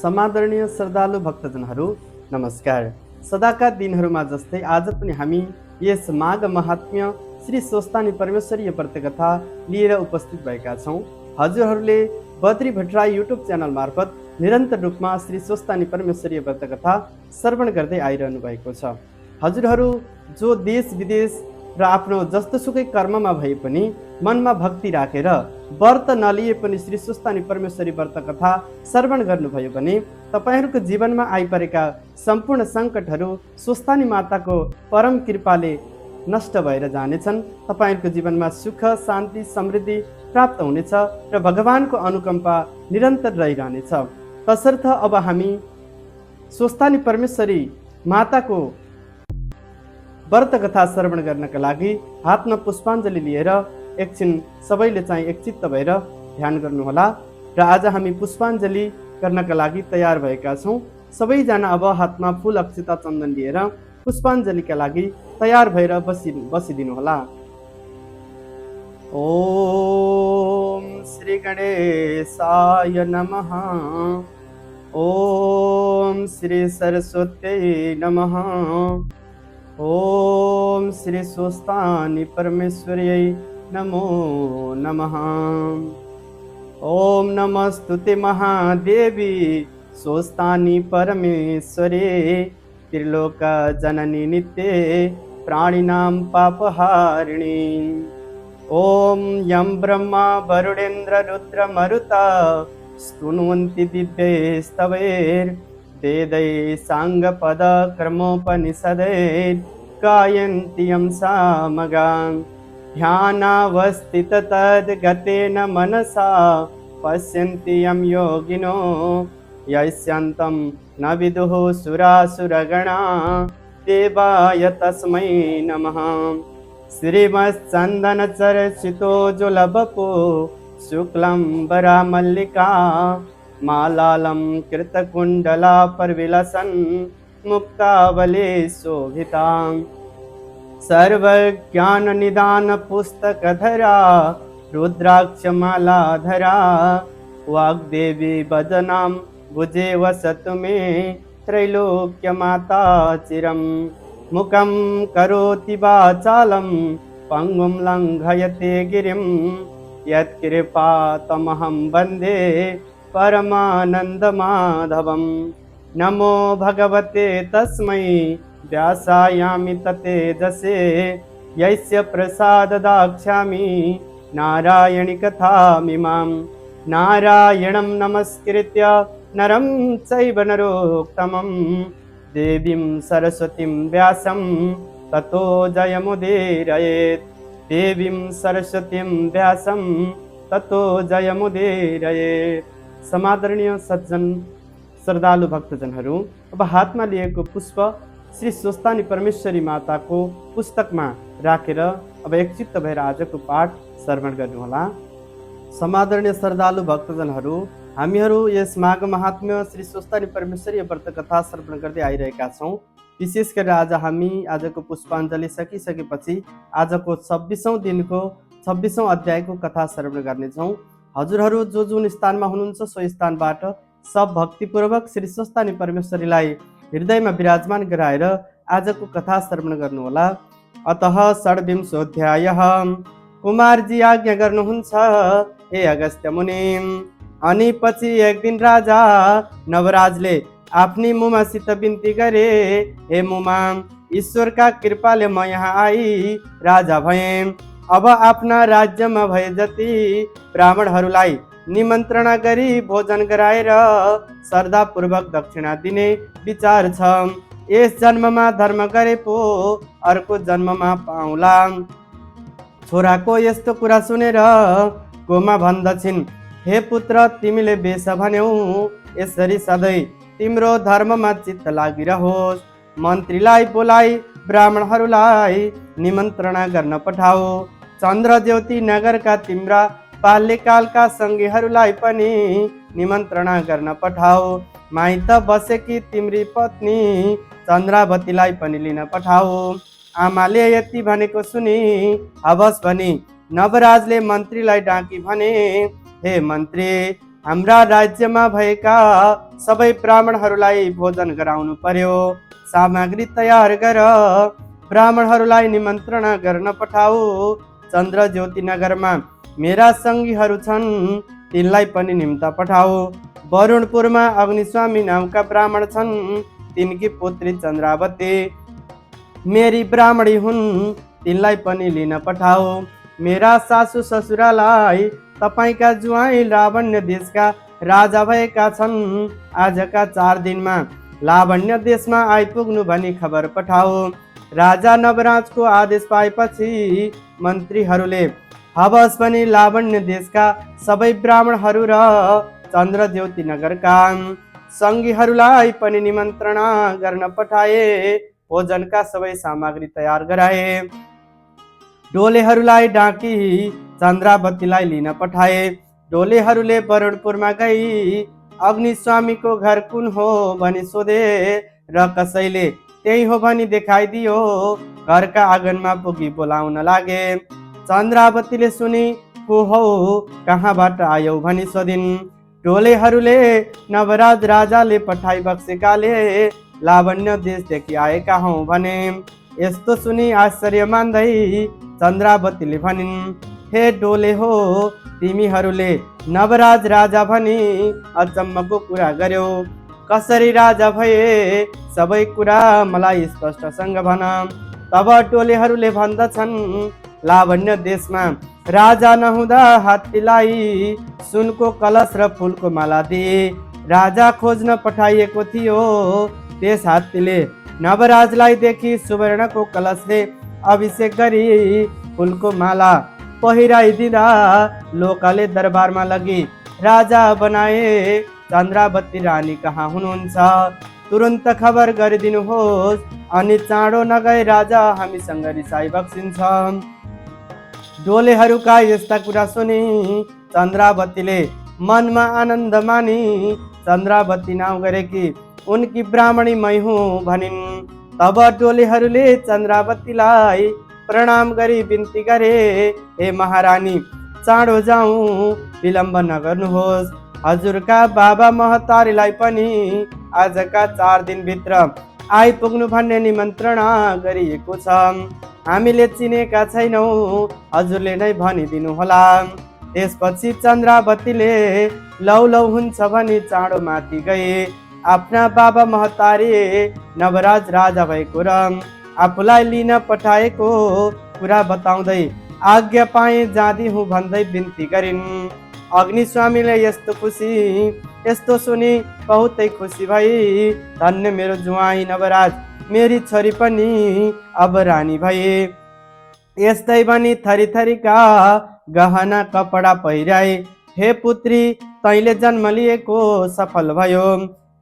समादरणीय श्रद्धालु भक्तजनहरू नमस्कार। सदाका दिनहरूमा जस्तै आज पनि हामी यस माघ महात्म्य श्री स्वस्तानी परमेश्वरीय व्रतकथा लिएर उपस्थित भएका छौँ। हजुरहरूले बद्री भट्टराई युट्युब च्यानल मार्फत निरन्तर रूपमा श्री स्वस्तानी परमेश्वरीय व्रतकथा श्रवण गर्दै आइरहनु भएको छ। हजुरहरू जो देश विदेश र आफ्नो जस्तोसुकै कर्ममा भए पनि मनमा भक्ति राखेर व्रत नलिए पनि श्री स्वस्तानी परमेश्वरी व्रतकथा श्रवण गर्नुभयो भने तपाईँहरूको जीवनमा आइपरेका सम्पूर्ण सङ्कटहरू स्वस्तानी माताको परम कृपाले नष्ट भएर जानेछन्। तपाईँहरूको जीवनमा सुख शान्ति समृद्धि प्राप्त हुनेछ र भगवानको अनुकम्पा निरन्तर रहिरहनेछ। तसर्थ अब हामी स्वस्तानी परमेश्वरी माताको व्रत कथा श्रवण गर्नका लागि हातमा पुष्पाञ्जली लिएर एकछिन सबैले चाहिँ एकचित्त भएर ध्यान गर्नुहोला। र आज हामी पुष्पाञ्जली गर्नका लागि तयार भएका छौँ। सबैजना अब हातमा फुल अक्षता चन्दन लिएर पुष्पाञ्जलीका लागि तयार भएर बसिदिनुहोला। ओम श्री गणेशाय नमः। ओम श्री सरस्वत्यै नमः। ओम श्री स्वस्तानी परमेश्वर्यै नमो नमः। ओम नमस्तुते महादेवी स्वस्तानी परमेश्वरे त्रिलोक जननी नित्ये प्राणिनां पापहारिणी। ओम यं ब्रह्मा वरुणेन्द्र रुद्र मरुता स्तुन्वन्ति दिव्यैस्तवैर् वेदै साङ्गपद क्रमोपनिषदैर् गायन्ति यं सामगां। ध्यानावस्थित तद्गतेन मनसा पश्यन्ति यं योगिनो यस्यान्तं न विदुः सुरासुरगणा देवाय तस्मै नमः। श्रीमच्चन्दनचर्चितोज्ज्वलवपो शुक्लं वरामल्लिका मालालं कृतकुण्डला परविलसन् मुक्तावले शोभितां। सर्वज्ञाननिदान पुस्तकधरा रुद्राक्षमालाधरा वाग्देवी भजनां भुजे वसतु मे त्रैलोक्यमाता चिरं। मुखं करोति वाचालं पङ्गुं लङ्घयते गिरिं यत्कृपा तमहं वन्दे परमानन्दमाधवं। नमो भगवते तस्मै व्यासायामित तेजसे यस्य प्रसाददाक्ष्यामि नारायणी कथामिमां। नारायणं नमस्कृत्य नरं चैव नरोत्तमं देवीं सरस्वतीं व्यासं ततो जयमुदीरयेत्। देवीं सरस्वतीं व्यासं ततो जयमुदीरयेत्। समादरणीय सज्जन श्रद्धालु भक्तजनहरू, अब हातमा लिएको पुष्प श्री स्वस्तानी परमेश्वरी माताको पुस्तकमा राखेर अब एकचित्त भएर आजको पाठ श्रवण गर्नुहोला। समादरणीय श्रद्धालु भक्तजनहरू, हामीहरू यस माघ महात्म्य श्री स्वस्तानी परमेश्वरी व्रत कथा श्रवण गर्दै आइरहेका छौँ। विशेष गरेर आज हामी आजको पुष्पाञ्जली सकिसकेपछि आजको 26औं दिनको 26औं अध्यायको कथा श्रवण गर्नेछौँ। हजुरहरू जो जुन स्थानमा हुनुहुन्छ सो स्थानबाट सब भक्तिपूर्वक श्री स्वस्तानी परमेश्वरीलाई हृदयमा विराजमान गराएर आजको कथा श्रवण गर्नुहोला। अतः षड्विंशोऽध्यायः। कुमारजी आज्ञा गर्नुहुन्छ हे अगस्त्य मुनि। अनि पछि एक दिन राजा नवराजले आफ्नी मुमासित बिन्ती गरे, हे मुमा, ईश्वरका कृपाले म यहाँ आई राजा भएँ। अब आफ्ना राज्यमा भए जति ब्राह्मणहरूलाई निमन्त्रणा गरी भोजन गराएर श्रद्धापूर्वक दक्षिणा दिने विचार छ। यस जन्ममा धर्म गरे पो अर्को जन्ममा पाउला। छोराको यस्तो कुरा सुनेर गोमा भन्दछिन्, हे पुत्र, तिमीले बेस भन्यौ यसरी सधैँ तिम्रो धर्ममा चित्त लागिरहोस्। मन्त्रीलाई बोलाई ब्राह्मणहरूलाई निमन्त्रणा गर्न पठाऊ। चन्द्रज्योति नगरका तिम्रा बाल्यकालका सङ्गीहरूलाई पनि निमन्त्रणा गर्न पठाऊ। माइत बसेकी तिम्री पत्नी चन्द्रावतीलाई पनि लिन पठाऊ। आमाले यति भनेको सुनि हवस् भनी नवराजले मन्त्रीलाई डाकी भने, हे मन्त्री, हाम्रा राज्यमा भएका सबै ब्राह्मणहरूलाई भोजन गराउनु पर्यो। सामग्री तयार गर, ब्राह्मणहरूलाई निमन्त्रणा गर्न पठाऊ। चन्द्रज्योति नगरमा मेरा सङ्गीहरू छन्, तिनलाई पनि निम्ता पठाऊ। वरुणपुरमा अग्निस्वामी नामका ब्राह्मण छन्, तिनकी पुत्री चन्द्रावती मेरी ब्राह्मणी हुन्, तिनलाई पनि लिन पठाऊ। मेरा सासु ससुरालाई तपाईँका ज्वाइँ लावण्य देशका राजा भएका छन्, आजका 4 दिनमा लावण्य देशमा आइपुग्नु भनी खबर पठाऊ। राजा नवराजको आदेश पाएपछि मन्त्रीहरूले हवस पनि लावण्य देशका सबै ब्राह्मणहरू र चन्द्रज्योति नगरका सङ्गीहरूलाई पनि निमन्त्रणा गर्न पठाए। भोजनका सबै सामग्री तयार गराए। डोलेहरूलाई डाकी चन्द्रावतीलाई लिन पठाए। डोलेहरूले वरुणपुरमा गई अग्निस्वामीको घर कुन हो भनी सोधे र कसैले त्यही हो भनी देखाइदियो। घरका आँगनमा पुगी बोलाउन लागे। चन्द्रावतीले सुनि को हौ, कहाँबाट आयौ भनी सोधिन्। डोलेहरूले नवराज राजाले पठाइ बक्सेकाले लावण्य देशदेखि आएका हौ भने। यस्तो सुनि आश्चर्य मान्दै चन्द्रावतीले भनिन्, हे डोले हो, तिमीहरूले नवराज राजा भनी अचम्मको कुरा गर्यौ। कसरी राजा भए सबै कुरा मलाई स्पष्टसँग भन। तब डोलेहरूले भन्दछन्, लावण्य देशमा राजा नहुँदा हात्तीलाई सुनको कलश र फुलको माला दिए। राजा खोज्न पठाइएको थियो। त्यस हात्तीले नवराजलाई देखि सुवर्णको कलशले अभिषेक गरी फुलको माला पहिराइदिँदा लोकले दरबारमा लगी राजा बनाए। चन्द्रावती रानी कहाँ हुनुहुन्छ, तुरन्त खबर गरिदिनुहोस्, अनि चाँडो नगए राजा हामीसँग रिसाई बक्सिन्छ। डोलेहरूका यस्ता कुरा सुनि चन्द्रावतीले मनमा आनन्द मानी चन्द्रावती नाउँ गरेकी उनकी ब्राह्मणी मै हुँ भनिन्। तब डोलेहरूले चन्द्रावतीलाई प्रणाम गरी बिन्ती गरे, हे महारानी, चाँडो जाउँ, विलम्ब नगर्नुहोस्। हजुरका बाबा महतारीलाई पनि आजका 4 दिनभित्र आइपुग्नु भन्ने निमन्त्रणा गरिएको छ। हामीले चिनेका छैनौँ, हजुरले नै भनिदिनुहोला। त्यसपछि चन्द्रावतीले लौ लौ हुन्छ भनी चाँडो माथि गए। आफ्ना बाबा महतारी नवराज राजा भएको र आफूलाई लिन पठाएको कुरा बताउँदै आज्ञा पाए जाँदी हुँ भन्दै बिन्ती गरिन्। अग्निस्वामीले यस्तो सुनि बहुतै खुसी भई, धन्य मेरो ज्वाइँ नवराज, मेरी छोरी पनि अब रानी भए। यस्तै भनी थरी थरीका गहना कपडा पहिराए। हे पुत्री, तैँले जन्म लिएको सफल भयो,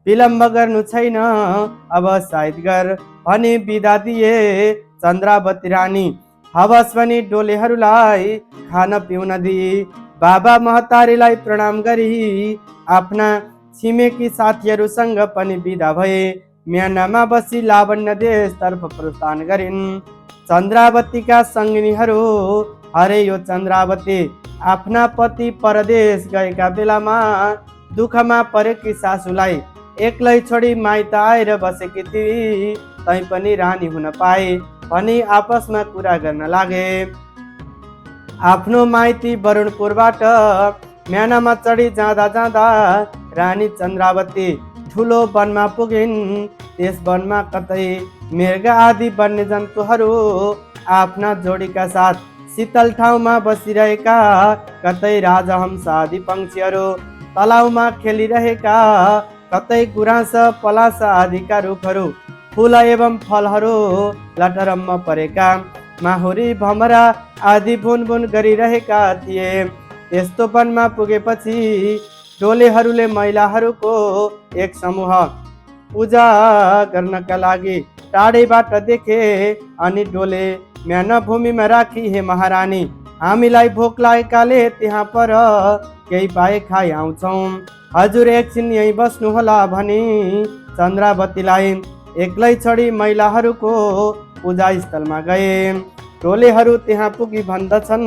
विलम्ब गर्नु छैन, अब सायद गर भनी बिदा दिए। चन्द्रावती रानी हवस पनि डोलेहरूलाई खान पिउन दिए। बाबा महतारीलाई प्रणाम गरी आफ्ना छिमेकी साथीहरूसँग पनि बिदा भए। म्यानमा बसी लावण्य देशतर्फ प्रस्थान गरिन्। चन्द्रावतीका सङ्गिनीहरू, अरे यो चन्द्रावती आफ्ना पति परदेश गएका बेलामा दुःखमा परेकी सासूलाई एक्लै छोडी माइत आएर बसेकी थिए, तै पनि रानी हुन पाए भनी आपसमा कुरा गर्न लागे। आफ्नो माइती वरुणपुरबाट म्यानमा चढी जाँदा जाँदा रानी चन्द्रावती ठुलो वनमा पुगिन्। त्यस वनमा कतै मृग आदि वन्य जन्तुहरू आफ्ना जोडीका साथ शीतल ठाउँमा बसिरहेका, कतै राजहंस आदि पक्षीहरू तलाउमा खेलिरहेका, कतै गुराँस पलास आदिका रुखहरू फुल एवं फलहरू लटरम्म परेका, माहुरी भमरा आदि बुन बुन गरिरहेका थिए। यस्तो वनमा पुगेपछि डोलेहरूले महिलाहरूको एक समूह पूजा गर्नका लागि टाढैबाट देखे अनि डोले म्यान भूमिमा राखी, हे महारानी, हामीलाई भोक लागेकाले त्यहाँ पर केही पाए खाइ आउँछौँ, हजुर एकछिन यहीँ बस्नुहोला भनी चन्द्रावतीलाई एक्लै छोडी महिलाहरूको पूजा स्थलमा गए। डोलेहरू त्यहाँ पुगी भन्दछन्,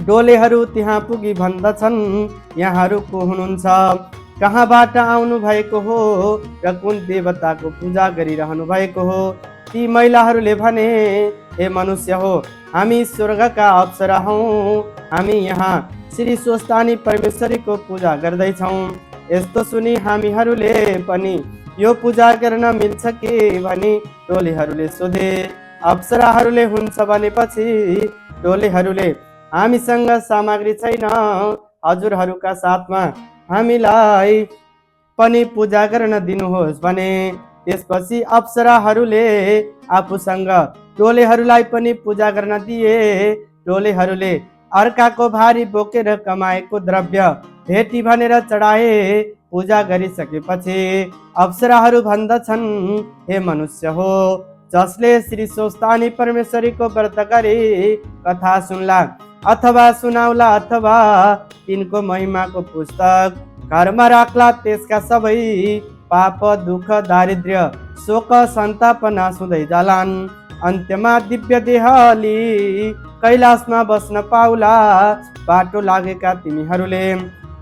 डोलेहरू त्यहाँ पुगी भन्दछन् यहाँहरू को हुनुहुन्छ, कहाँबाट आउनु भएको हो र कुन देवताको पूजा गरिरहनु भएको हो। ती महिलाहरूले भने, हे मनुष्य हो, हामी स्वर्गका अप्सरा हौँ, हामी यहाँ श्री स्वस्तानी परमेश्वरीको पूजा गर्दैछौँ। यस्तो सुनि हामीहरूले पनि यो पूजा गर्न मिल्छ कि भनी टोलीहरूले सोधे। अप्सराहरूले हुन्छ भनेपछि टोलीहरूले, हामीसँग सामग्री छैन, हजुरहरूका साथमा हामीलाई पनि पूजा गर्न दिनुहोस् भने। त्यसपछि अप्सराहरूले आफूसँग टोलेहरूलाई पनि पूजा गर्न दिए। टोलेहरूले अर्काको भारी बोकेर कमाएको द्रव्य भेटी भनेर चढाए। पूजा गरिसकेपछि अप्सराहरू भन्दछन्, हे मनुष्य हो, जसले श्री स्वस्तानी परमेश्वरीको व्रत गरी कथा सुन्ला अथवा सुनाउला अथवा तिनको महिमाको पुस्तक घरमा राख्ला, त्यसका सबै पाप, दुःख, दारिद्र्य, शोक, सन्ताप नाश हुँदै जालान्। अन्त्यमा दिव्य देहली कैलाशमा बस्न पाउला। बाटो लागेका तिमीहरूले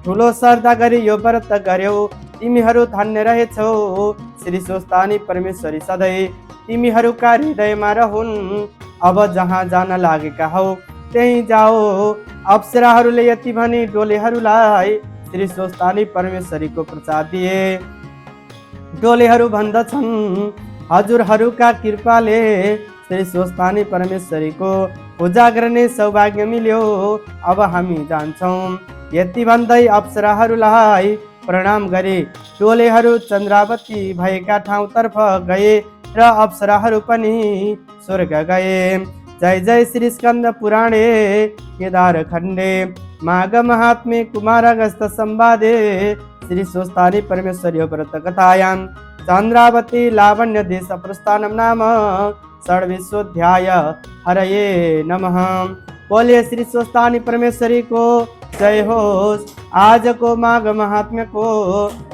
ठुलो श्रद्धा गरी यो व्रत गर्यौ, तिमीहरू धन्य रहेछौ। श्री स्वस्तानी परमेश्वरी सधैँ तिमीहरूका हृदयमा रहून्। अब जहाँ जान लागेका हौ त्यही जाओ। अप्सराहरूले यति भनी डोलेहरूलाई श्री स्वस्तानी परमेश्वरीको प्रसाद दिए। डोलेहरू भन्दछन्, हजुरहरूका कृपाले श्री स्वस्तानी परमेश्वरीको पूजा गर्ने सौभाग्य मिल्यो, अब हामी जान्छौँ। यति भन्दै अप्सराहरूलाई प्रणाम गरे डोलेहरू चन्द्रावती भएका ठाउँतर्फ गए र अप्सराहरू पनि स्वर्ग गए। जय जय श्री स्कंद पुराणे केदार खंडे माघ महात्म्ये कुमारगस्त संवादे श्री स्वस्तानी परमेश्वरी व्रत कथायां चंद्रावती लावण्य देश प्रस्थानम नाम षड्विशोऽध्याय। हरये नमः। बोले श्री स्वस्तानी परमेश्वरी को जय होस। आज को माघ महात्म्य को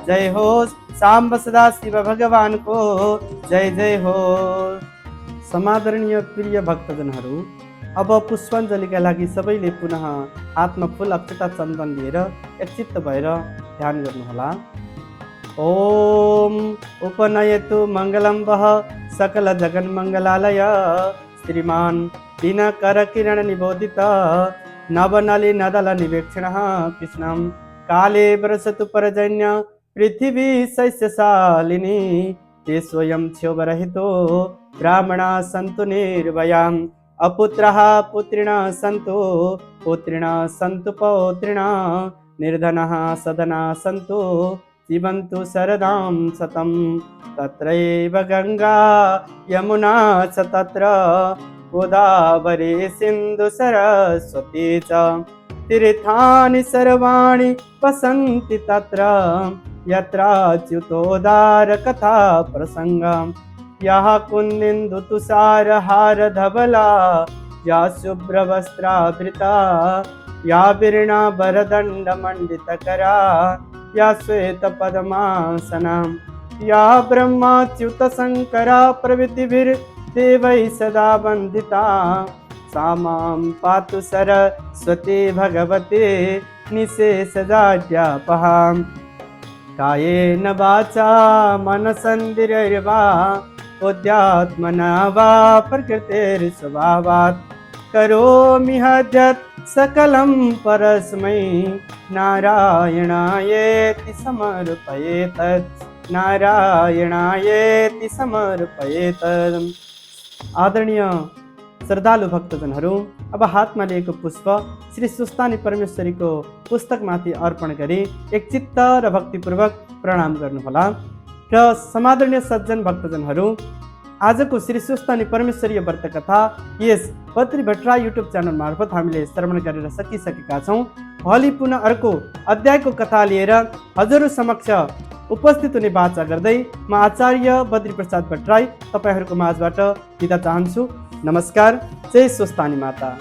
जय होस। सांब सदा शिव भगवान को जय जय हो। समादरणीय प्रिय भक्तजनहरू, अब पुष्पाञ्जलीका लागि सबैले पुनः हातमा फुल अक्षता चन्दन लिएर एकचित्त भएर ध्यान गर्नुहोला। ओम उपनयतु मङ्गलं वः सकल जगन्मङ्गलालय श्रीमान दिनकर किरण निबोधित नवनली नदल निवेक्षणः कृष्णं काले वर्षतु पर्जन्य पृथिवी शैस्यशालिनी ते स्वयं क्षोभरहितो ब्राह्मणा सन्तु निर्भयाम् अपुत्रः पुत्रिणः सन्तु पुत्रिणः सन्तु पौत्रिणः निर्धनः सधना सन्तु जीवन्तु शरदां शतं। तत्रैव गंगा यमुना च तत्र गोदावरी सिन्धु सरस्वती च तीर्थानि सर्वाणि वसन्ति तत्र यत्राच्युतोदार कथा प्रसंगम्। यः कुन्दिन्दु तुषार हार धवला या शुभ्रवस्त्रावृता या वीणा वरदण्ड मंडितकरा या श्वेत पद्मासना या ब्रह्माच्युत शंकरा प्रभृतिभिर्देवैः सदा वन्दिता सा मां पातु सरस्वती भगवती निशेषजाड्यापहाम्। कायेन वाचा मनसंदिर्वा बुद्ध्यात्मना वा प्रकृतिर्स्वभावात् करोमि यत् सकलं परस्मै नारायणायेति समर्पयेत् नारायणायेति समर्पयेत्। आदरणीय श्रद्धालु भक्तजनहरू, अब हातमा लिएको पुष्प श्री स्वस्तानी परमेश्वरीको पुस्तकमाथि अर्पण गरी एकचित्त र भक्तिपूर्वक प्रणाम गर्नुहोला। र समादरणीय सज्जन भक्तजनहरू, आजको श्री स्वस्तानी परमेश्वरीय व्रत कथा यस पत्री भट्टराई युट्युब च्यानल मार्फत हामीले श्रवण गरेर सकिसकेका छौँ। भोलि पुनः अर्को अध्यायको कथा लिएर हजुरहरू समक्ष उपस्थित हुने बाचा गर्दै म आचार्य बद्रीप्रसाद भट्टराई तपाईँहरूको माझबाट बिदा चाहन्छु। नमस्कार। जय स्वस्तानी माता।